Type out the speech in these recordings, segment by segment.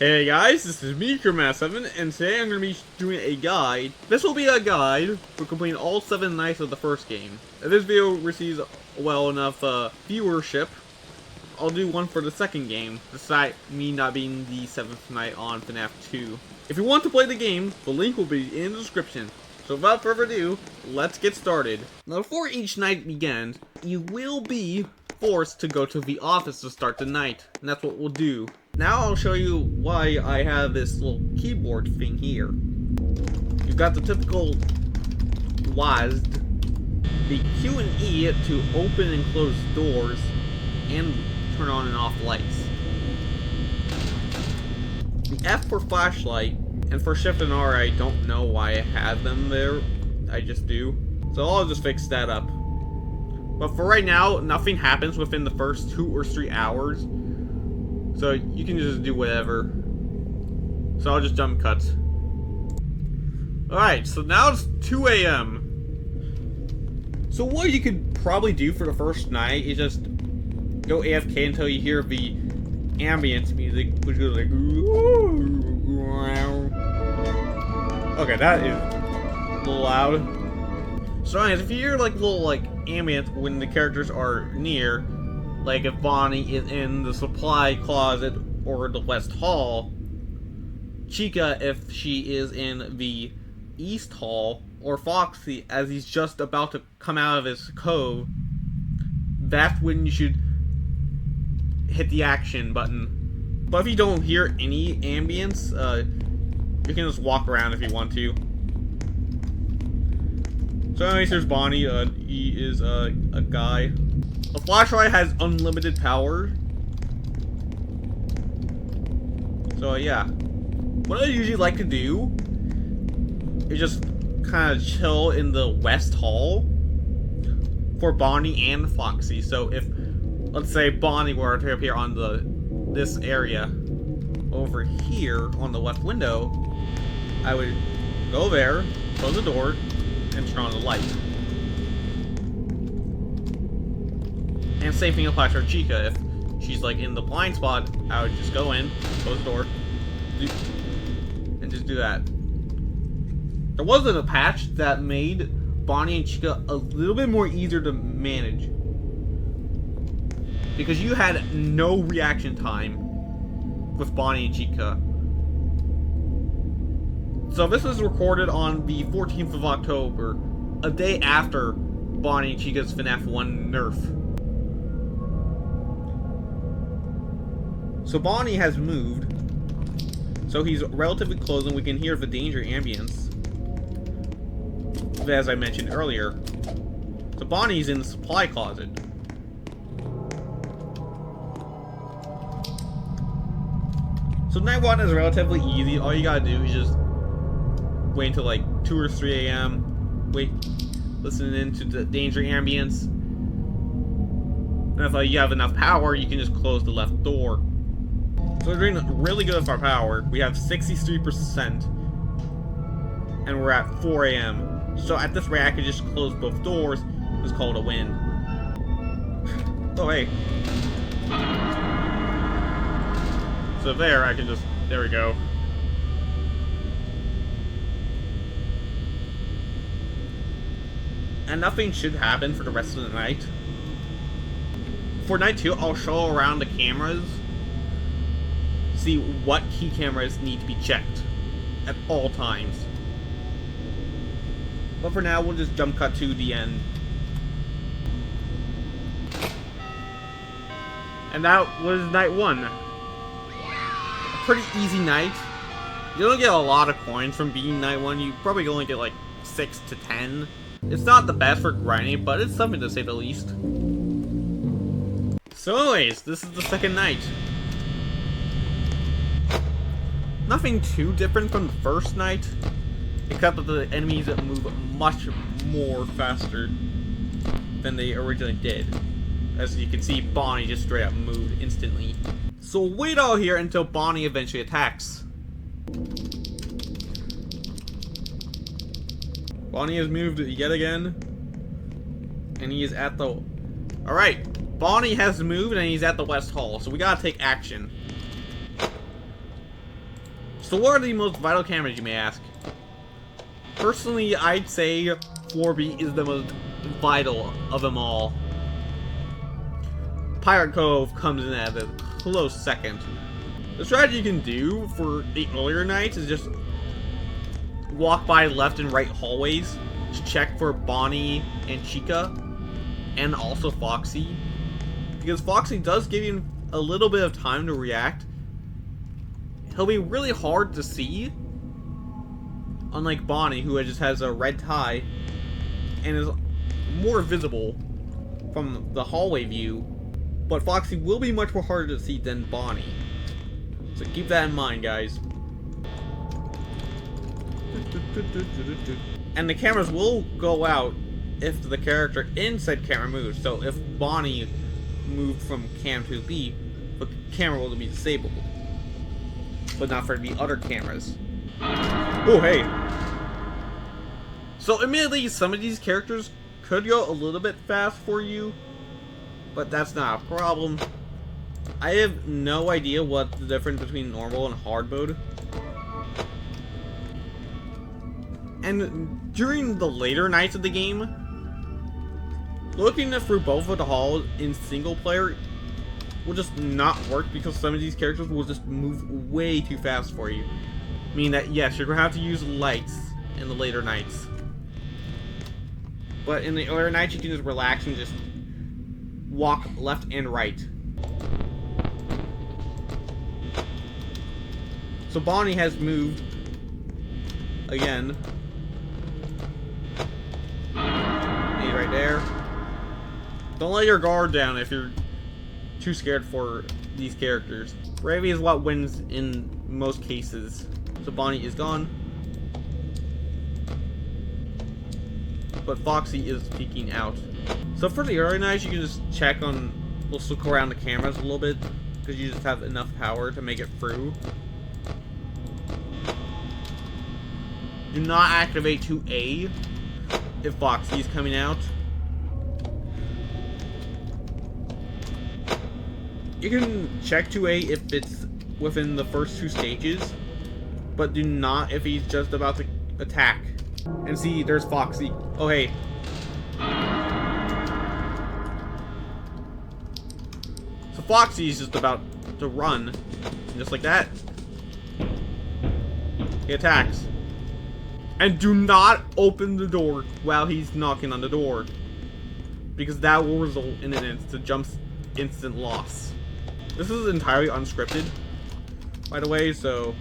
Hey guys, this is me, Kermass7, and today I'm going to be doing a guide. This will be a guide for completing all 7 nights of the first game. If this video receives well enough viewership, I'll do one for the second game, despite me not being the 7th night on FNaF 2. If you want to play the game, the link will be in the description. So without further ado, let's get started. Now before each night begins, you will be forced to go to the office to start the night, and that's what we'll do. Now I'll show you why I have this little keyboard thing here. You've got the typical WASD, the Q and E to open and close doors, and turn on and off lights. The F for flashlight, and for Shift and R I don't know why I have them there, I just do. So I'll just fix that up. But for right now, nothing happens within the first 2 or 3 hours. So you can just do whatever. So I'll just jump cut. Alright, so now it's 2 AM. So what you could probably do for the first night is just go AFK until you hear the ambience music, which goes like... Okay, that is a little loud. So anyways, if you hear like little ambience when the characters are near, like if Bonnie is in the supply closet or the West Hall, Chica if she is in the East Hall, or Foxy as he's just about to come out of his cove, that's when you should hit the action button. But if you don't hear any ambience, you can just walk around if you want to. So anyways, here's Bonnie. He is a guy. The flashlight has unlimited power. So yeah. What I usually like to do is just kind of chill in the West Hall for Bonnie and Foxy. So if, let's say, Bonnie were to appear on this area over here on the left window, I would go there, close the door, and turn on the light. And same thing applies for Chica. If she's like in the blind spot, I would just go in, close the door, and just do that. There wasn't a patch that made Bonnie and Chica a little bit more easier to manage, because you had no reaction time with Bonnie and Chica. So this is recorded on the 14th of October, a day after Bonnie and Chica's FNaF 1 nerf. So Bonnie has moved, so he's relatively close and we can hear the danger ambience, as I mentioned earlier. So Bonnie's in the supply closet. So night 1 is relatively easy. All you gotta do is just wait until like 2 or 3 AM, wait, listening into the danger ambience, and if you have enough power, you can just close the left door. So we're doing really good with our power. We have 63%, and we're at 4 AM. So at this rate, I could just close both doors. Just call it a win. Oh hey. So there, I can just, there we go. And nothing should happen for the rest of the night. For night 2, I'll show around the cameras, see what key cameras need to be checked at all times. But for now, we'll just jump cut to the end. And that was night 1. A pretty easy night. You don't get a lot of coins from beating night 1. You probably only get like 6 to 10. It's not the best for grinding, but it's something to say the least. So anyways, this is the second night. Nothing too different from the first night, except that the enemies move much more faster than they originally did. As you can see, Bonnie just straight up moved instantly. So wait out here until Bonnie eventually attacks. Bonnie has moved yet again, and he is at the... Alright, Bonnie has moved and he's at the West Hall, so we gotta take action. So what are the most vital cameras, you may ask? Personally, I'd say 4B is the most vital of them all. Pirate Cove comes in at a close second. The strategy you can do for the earlier nights is just walk by left and right hallways to check for Bonnie and Chica, and also Foxy. Because Foxy does give you a little bit of time to react. He'll be really hard to see, unlike Bonnie, who just has a red tie and is more visible from the hallway view. But Foxy will be much more harder to see than Bonnie. So keep that in mind, guys. And the cameras will go out if the character in said camera moves. So if Bonnie moved from cam 2B, the camera will be disabled. But not for the other cameras. Oh, hey. So admittedly, some of these characters could go a little bit fast for you, but that's not a problem. I have no idea what the difference between normal and hard mode. And during the later nights of the game, looking through both of the halls in single player will just not work because some of these characters will just move way too fast for you. Meaning that, yes, you're going to have to use lights in the later nights. But in the earlier nights, you can just relax and just walk left and right. So Bonnie has moved again. He's right there. Don't let your guard down if you're too scared for these characters. Bravery is what wins in most cases. So Bonnie is gone. But Foxy is peeking out. So for the early nights, you can just check on, let's look around the cameras a little bit, because you just have enough power to make it through. Do not activate 2A if Foxy is coming out. You can check 2A if it's within the first 2 stages, but do not if he's just about to attack. And see, there's Foxy. Oh, hey. So Foxy's just about to run. And just like that, he attacks. And do not open the door while he's knocking on the door, because that will result in an instant loss. This is entirely unscripted, by the way, so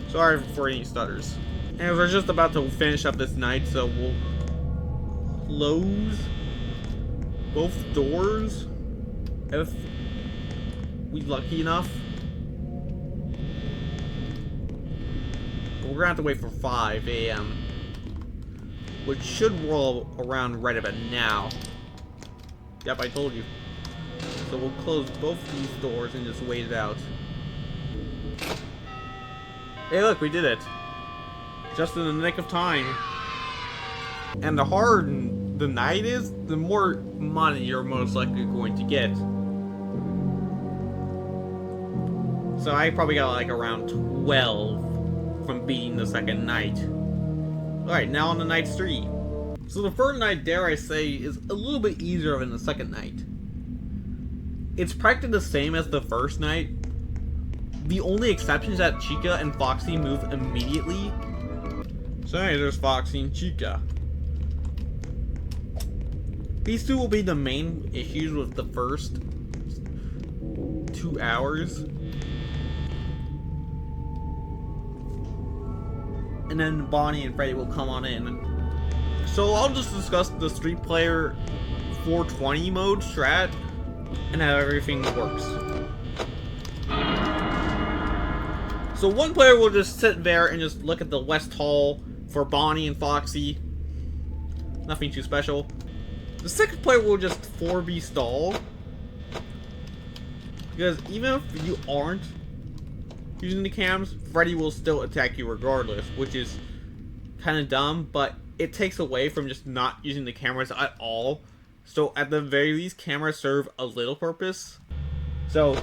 sorry for any stutters. And we're just about to finish up this night, so we'll close both doors if we're lucky enough. But we're gonna have to wait for 5 AM, which should roll around right about now. Yep, I told you. So we'll close both these doors and just wait it out. Hey, look, we did it. Just in the nick of time. And the harder the night is, the more money you're most likely going to get. So I probably got like around 12 from beating the second night. Alright, now on to night 3. So the third night, dare I say, is a little bit easier than the second night. It's practically the same as the first night. The only exception is that Chica and Foxy move immediately. So hey, there's Foxy and Chica. These two will be the main issues with the first 2 hours. And then Bonnie and Freddy will come on in. So I'll just discuss the 3-player 420 mode strat and how everything works. So one player will just sit there and just look at the west hall for Bonnie and Foxy. Nothing too special. The second player will just 4B stall, because even if you aren't using the cams, Freddy will still attack you regardless, which is kind of dumb, but it takes away from just not using the cameras at all. So at the very least, cameras serve a little purpose. So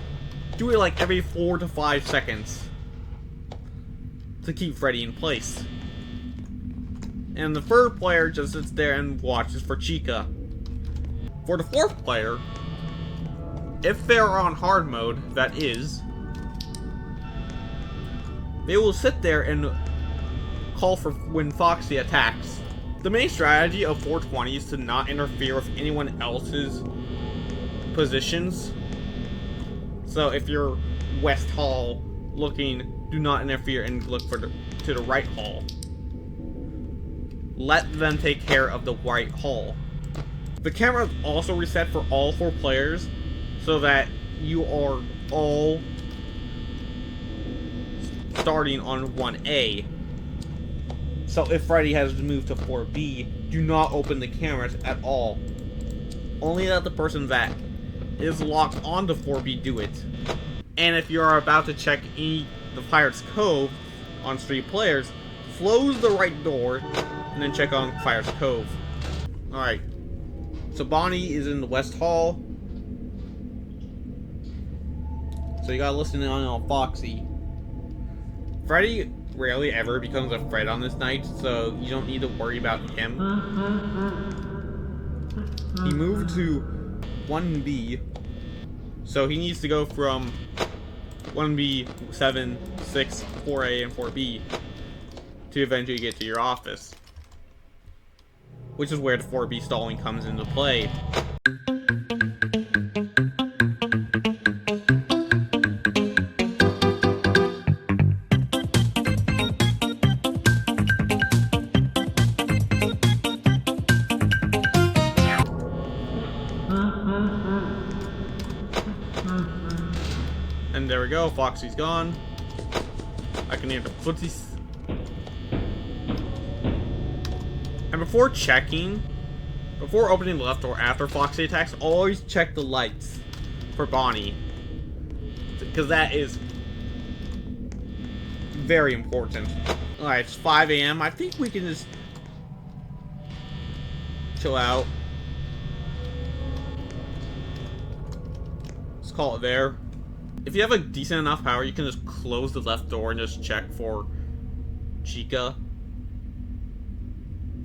do it like every 4 to 5 seconds. to keep Freddy in place. And the third player just sits there and watches for Chica. For the fourth player, if they're on hard mode, that is, they will sit there and call for when Foxy attacks. The main strategy of 420 is to not interfere with anyone else's positions. So if you're West Hall looking, do not interfere and look to the right hall. Let them take care of the right hall. The camera is also reset for all 4 players so that you are all starting on 1A. So if Freddy has moved to 4B, do not open the cameras at all. Only let the person that is locked onto 4B do it. And if you're about to check the Pirate's Cove on 3 players, close the right door and then check on Pirate's Cove. Alright. So Bonnie is in the West Hall. So you gotta listen in on Foxy. Freddy rarely ever becomes a threat on this night, so you don't need to worry about him. He moved to 1B, so he needs to go from 1B, 7, 6, 4A, and 4B to eventually get to your office. Which is where the 4B stalling comes into play. And there we go, Foxy's gone. I can hear the footsies. And before opening the left door after Foxy attacks, always check the lights for Bonnie. Because that is very important. Alright, it's 5 AM. I think we can just chill out. Let's call it there. If you have a decent enough power, you can just close the left door and just check for Chica.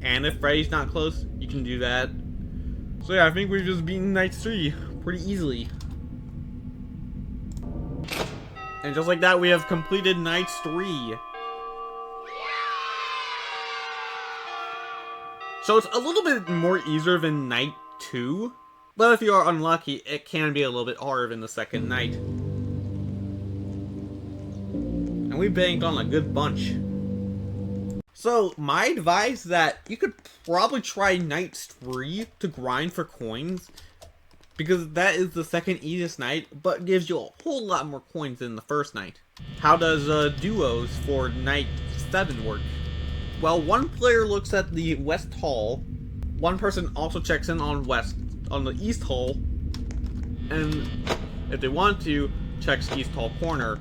And if Freddy's not close, you can do that. So yeah, I think we've just beaten Night 3 pretty easily. And just like that, we have completed Night 3. So it's a little bit more easier than Night 2. But if you are unlucky, it can be a little bit harder than the second night. And we banked on a good bunch. So, my advice is that you could probably try Night 3 to grind for coins. Because that is the second easiest night, but gives you a whole lot more coins than the first night. How does duos for Night 7 work? Well, one player looks at the West Hall, one person also checks in on the East Hall, and if they want to, checks East Hall corner.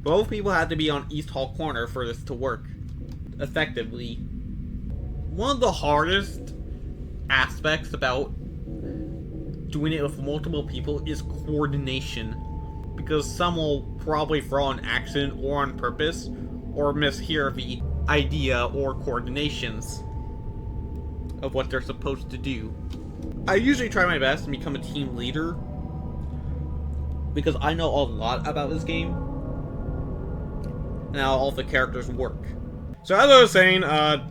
Both people have to be on East Hall corner for this to work effectively. One of the hardest aspects about doing it with multiple people is coordination, because some will probably throw on accident or on purpose, or mishear the idea or coordinations of what they're supposed to do. I usually try my best to become a team leader, because I know a lot about this game and how all the characters work. So as I was saying,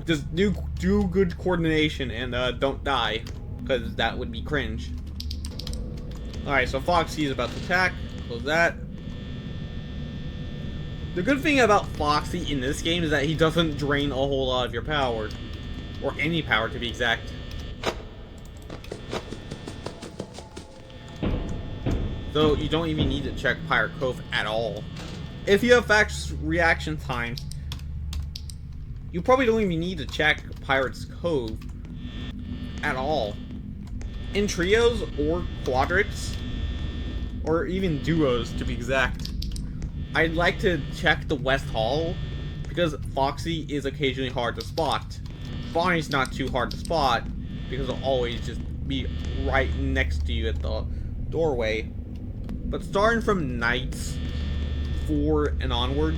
just do good coordination and don't die, because that would be cringe. Alright, so Foxy is about to attack. Close that. The good thing about Foxy in this game is that he doesn't drain a whole lot of your power. Or any power, to be exact. So you don't even need to check Pirate Cove at all. If you have fast reaction times, you probably don't even need to check Pirate's Cove at all. In trios or quadrics, or even duos to be exact, I'd like to check the West Hall, because Foxy is occasionally hard to spot. Bonnie's not too hard to spot, because it'll always just be right next to you at the doorway. But starting from nights 4 and onward,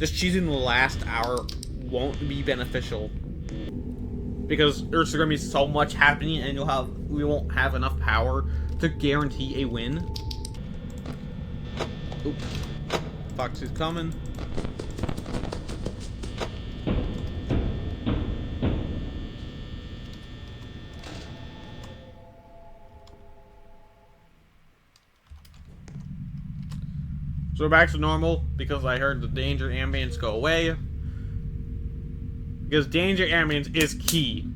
just choosing the last hour won't be beneficial. Because there's going to be so much happening and we won't have enough power to guarantee a win. Oop. Fox is coming. So we're back to normal because I heard the danger ambience go away. Because danger ambience is key.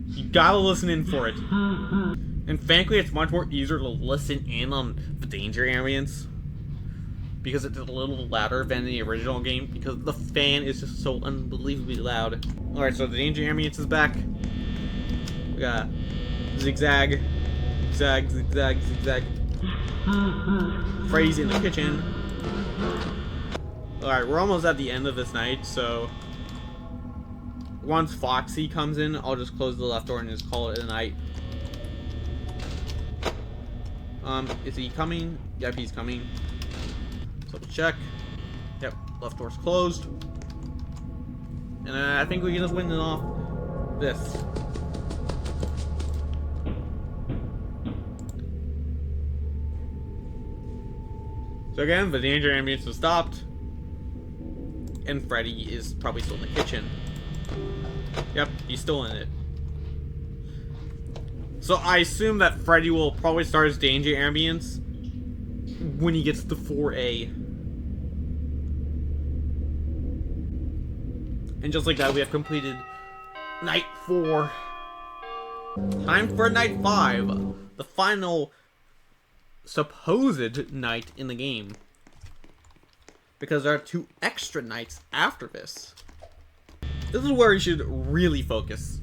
You gotta listen in for it. And frankly, it's much more easier to listen in on the danger ambience. Because it's a little louder than the original game. Because the fan is just so unbelievably loud. Alright, so the danger ambience is back. We got zigzag, zigzag, zigzag, zigzag. Freddy's in the kitchen. Alright, we're almost at the end of this night, so once Foxy comes in, I'll just close the left door and just call it a night. Is he coming? Yep, he's coming. So we'll check. Yep, left door's closed. And I think we can just win it off this. So again, the danger ambience has stopped. And Freddy is probably still in the kitchen. Yep, he's still in it. So I assume that Freddy will probably start his danger ambience when he gets to 4A. And just like that, we have completed Night 4. Time for Night 5. The final supposed night in the game. Because there are 2 extra nights after this. This is where you should really focus.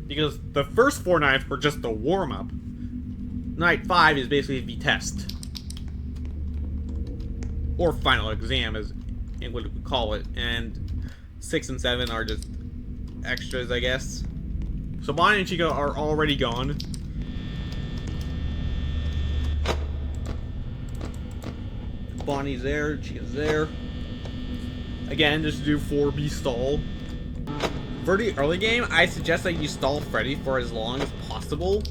Because the first 4 nights were just the warm-up. Night 5 is basically the test. Or final exam, as in what we call it. And 6 and 7 are just extras, I guess. So Bonnie and Chica are already gone. Bonnie's there, Chica's there. Again, just do 4B stall. For the early game, I suggest that you stall Freddy for as long as possible.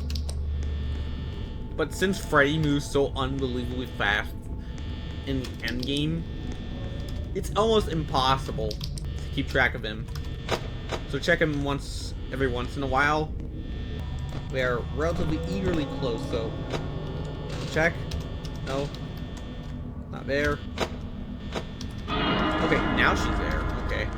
But since Freddy moves so unbelievably fast in the end game, it's almost impossible to keep track of him. So check him every once in a while. We are relatively eagerly close, so check. No. Not there. Okay, now she's there. Okay.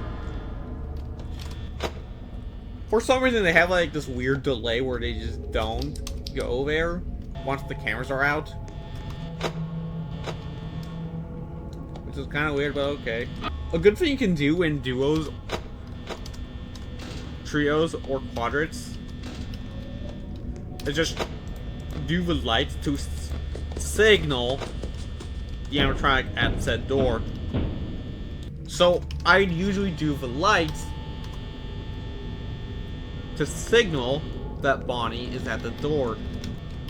For some reason, they have like this weird delay where they just don't go there once the cameras are out. Which is kind of weird, but okay. A good thing you can do in duos, trios, or quadrats is just do the lights to signal the animatronic at said door. So I'd usually do the lights to signal that Bonnie is at the door.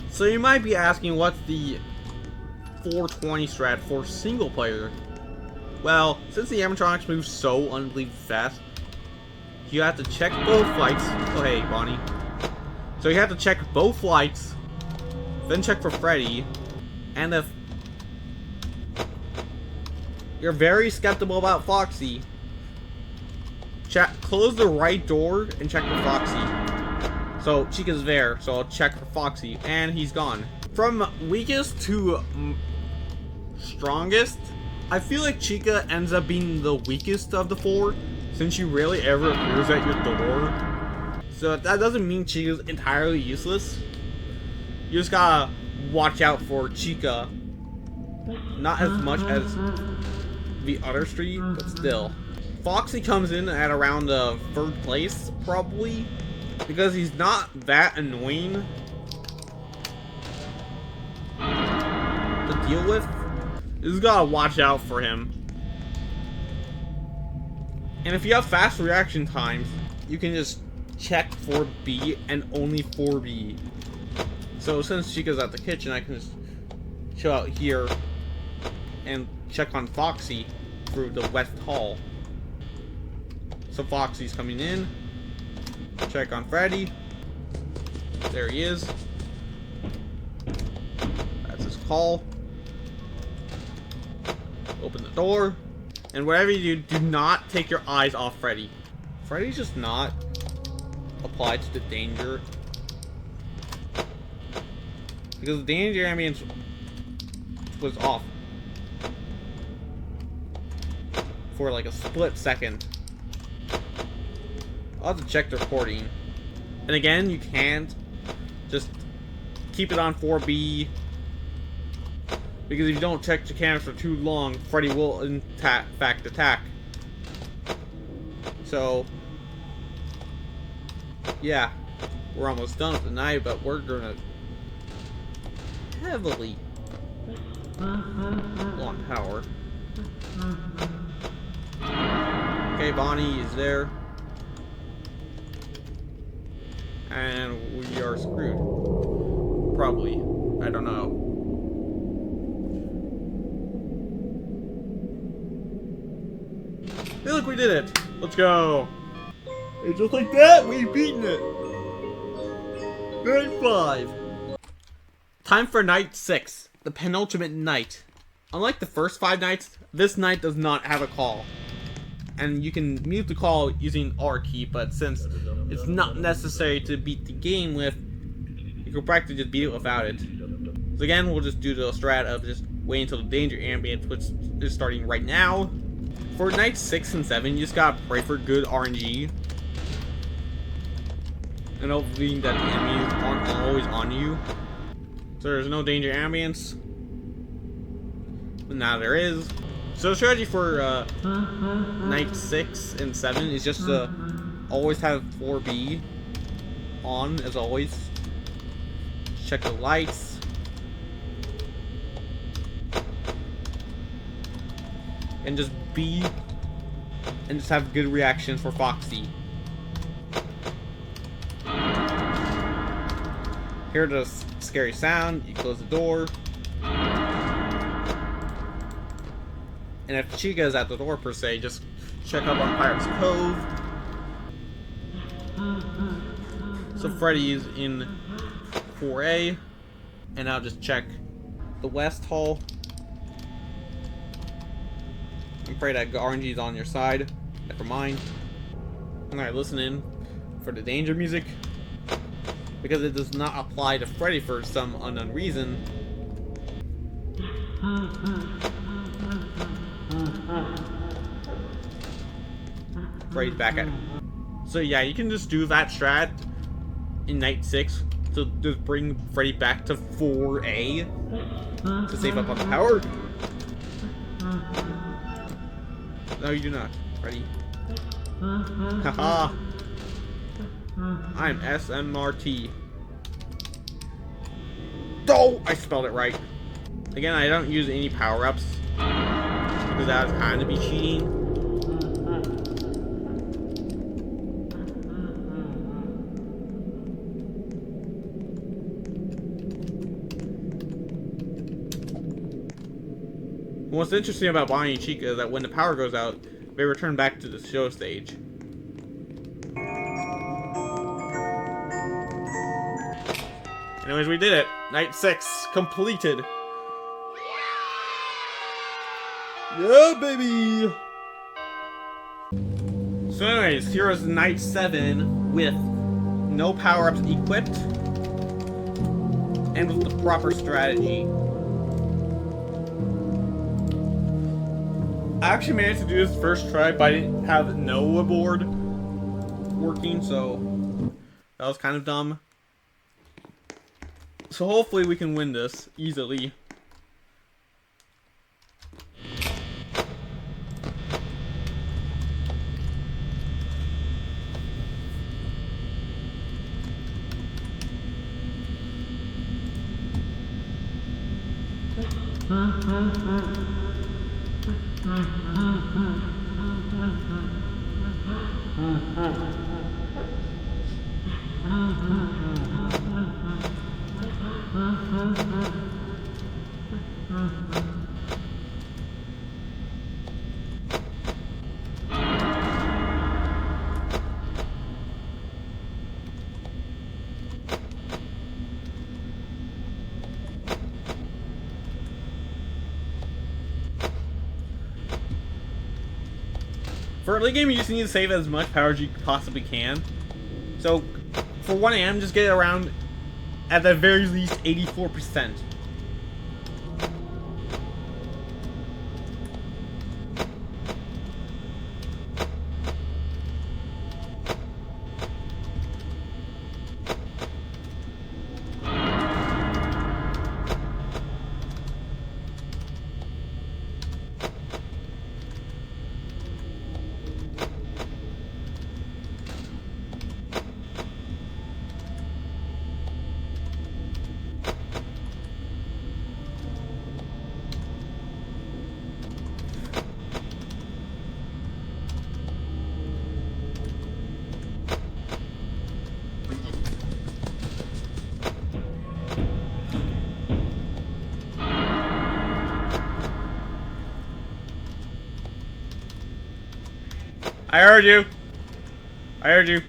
So you might be asking, what's the 420 strat for single player? Well, since the animatronics move so unbelievably fast, you have to check both lights. Oh hey, Bonnie. So you have to check both lights, then check for Freddy, and if you're very skeptical about Foxy, close the right door and check for Foxy. So Chica's there, so I'll check for Foxy, and he's gone. From weakest to strongest, I feel like Chica ends up being the weakest of the 4, since she rarely ever appears at your door. So that doesn't mean Chica's entirely useless. You just gotta watch out for Chica. Not as much as the other 3, but still. Foxy comes in at around 3rd place, probably, because he's not that annoying to deal with. You just gotta watch out for him. And if you have fast reaction times, you can just check for B and only for B. So since Chica's at the kitchen, I can just chill out here and check on Foxy. through the West Hall. So Foxy's coming in. Check on Freddy. There he is. That's his call. Open the door. And whatever you do not take your eyes off Freddy. Freddy's just not applied to the danger. Because the danger ambience was off for like a split second. I'll have to check the recording. And again, you can't just keep it on 4B. Because if you don't check the cameras for too long, Freddy will in fact attack. So, yeah, we're almost done with the night, but we're gonna heavily on power. Okay, Bonnie is there. And we are screwed. Probably. I don't know. Hey, look, we did it! Let's go! And just like that, we've beaten it! Night 5. Time for night 6, the penultimate night. Unlike the first 5 nights, this night does not have a call. And you can mute the call using R key, but since it's not necessary to beat the game with, you can practically just beat it without it. So again, we'll just do the strat of just waiting until the danger ambience, which is starting right now. For nights 6 and 7, you just gotta pray for good RNG. And hopefully that the enemies aren't always on you. So there's no danger ambience. But now there is. So the strategy for night 6 and 7 is just to always have 4B on, as always. Check the lights. And just be, and just have good reactions for Foxy. Hear the scary sound, you close the door. And if Chica is at the door per se, just check up on Pirate's Cove. So Freddy is in 4A. And I'll just check the West Hall. I'm afraid that RNG is on your side. Never mind. Alright, listen in for the danger music. Because it does not apply to Freddy for some unknown reason. Freddy's back at him. So yeah, you can just do that strat in night 6 to just bring Freddy back to 4A to save up on the power. No, you do not, Freddy. Haha. I'm SMRT. Oh, I spelled it right. Again, I don't use any power-ups because that would kind of be cheating. What's interesting about Bonnie and Chica is that when the power goes out, they return back to the show stage. Anyways, we did it. Night 6 completed. Yeah, baby! So anyways, here is night 7 with no power-ups equipped and with the proper strategy. I actually managed to do this first try, but I didn't have Noah board working, so that was kind of dumb. So hopefully we can win this easily. For early game, you just need to save as much power as you possibly can. So, for 1 AM, just get around, at the very least, 84%. I heard you. I heard you.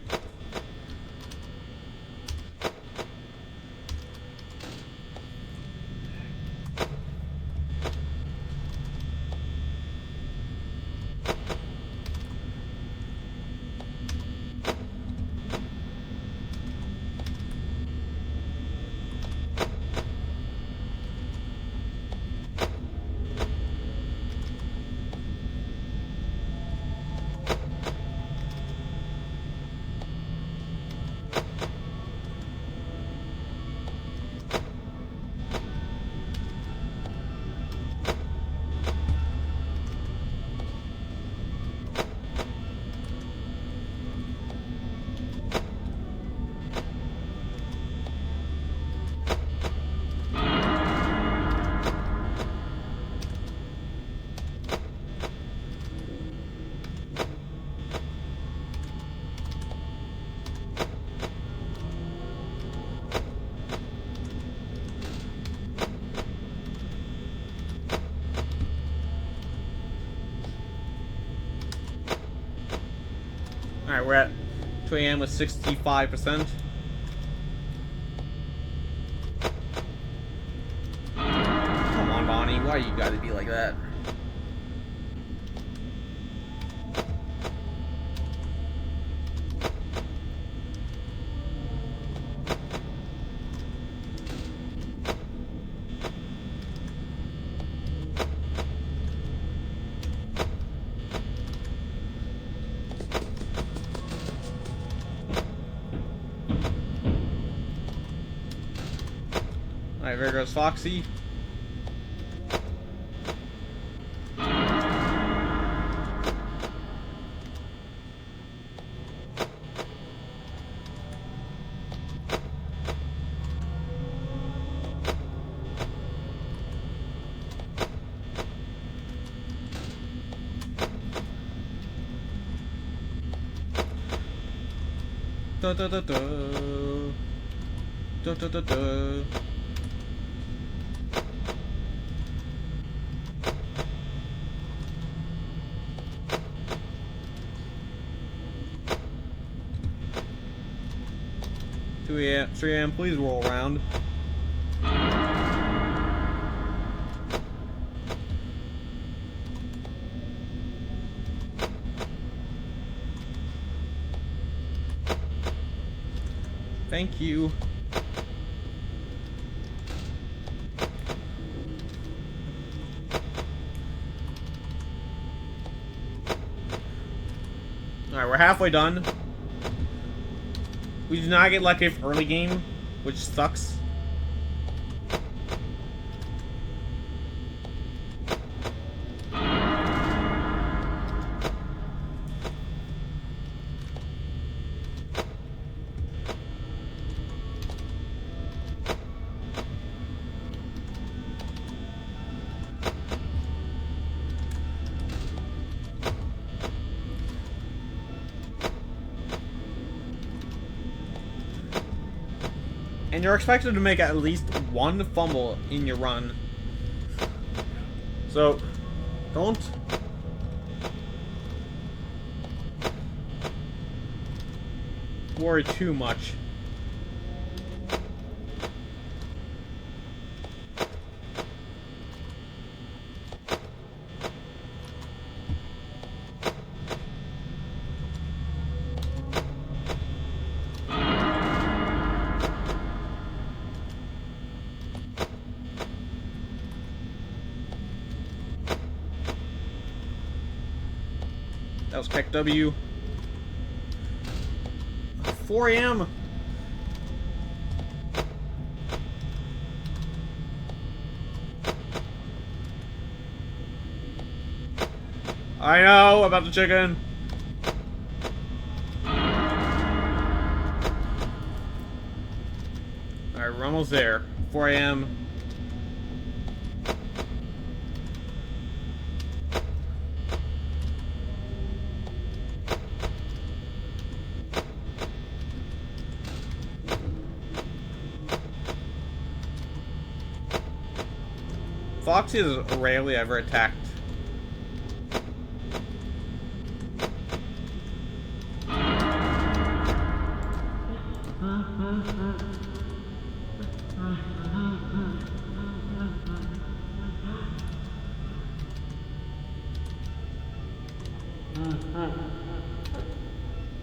Alright, we're at 2 AM with 65%. Come on, Bonnie, why you gotta be like that? Alright, there goes Foxy. Da da da da. Da da da da. Yeah, 3 AM, please roll around. Thank you. Alright, we're halfway done. We did not get lucky for early game, which sucks. And you're expected to make at least one fumble in your run. So, don't worry too much. That was Keck W. 4 a.m. I know about the chicken. Alright, we're almost there. 4 a.m. Foxy is rarely ever attacked.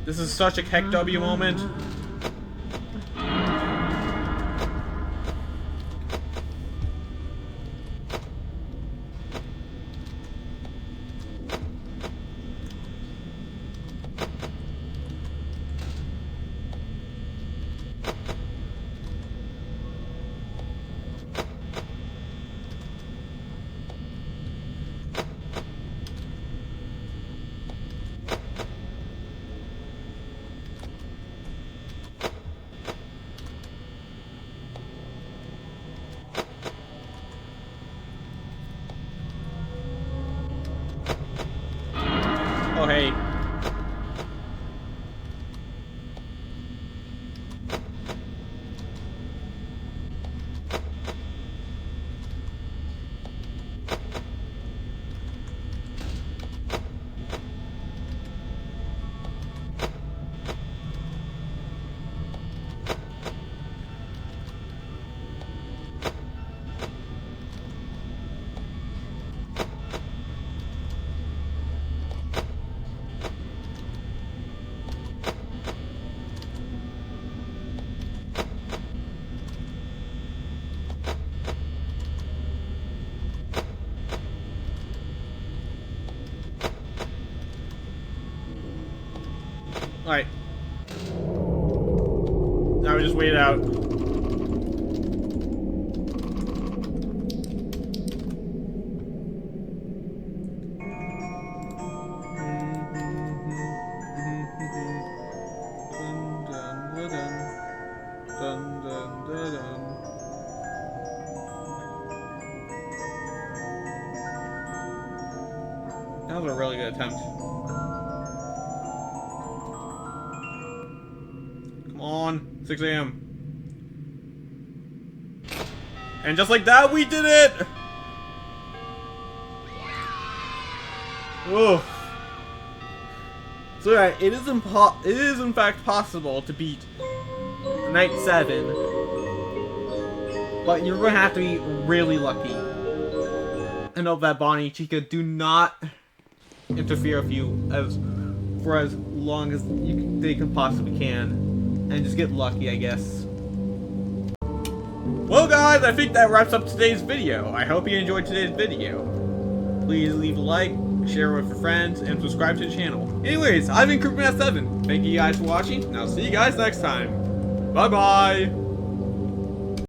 This is such a Keck W moment. Oh, hey. Alright. Now we just wait it out. That was a really good attempt. Come on, 6 a.m. And just like that, we did it! Whoa. So right, it is in fact possible to beat Night 7. But you're gonna have to be really lucky. And hope that Bonnie and Chica do not interfere with you for as long as they can possibly can. And just get lucky, I guess. Well guys, I think that wraps up today's video. I hope you enjoyed today's video. Please leave a like, share it with your friends, and subscribe to the channel. Anyways, I've been FNaF7. Thank you guys for watching, and I'll see you guys next time. Bye bye!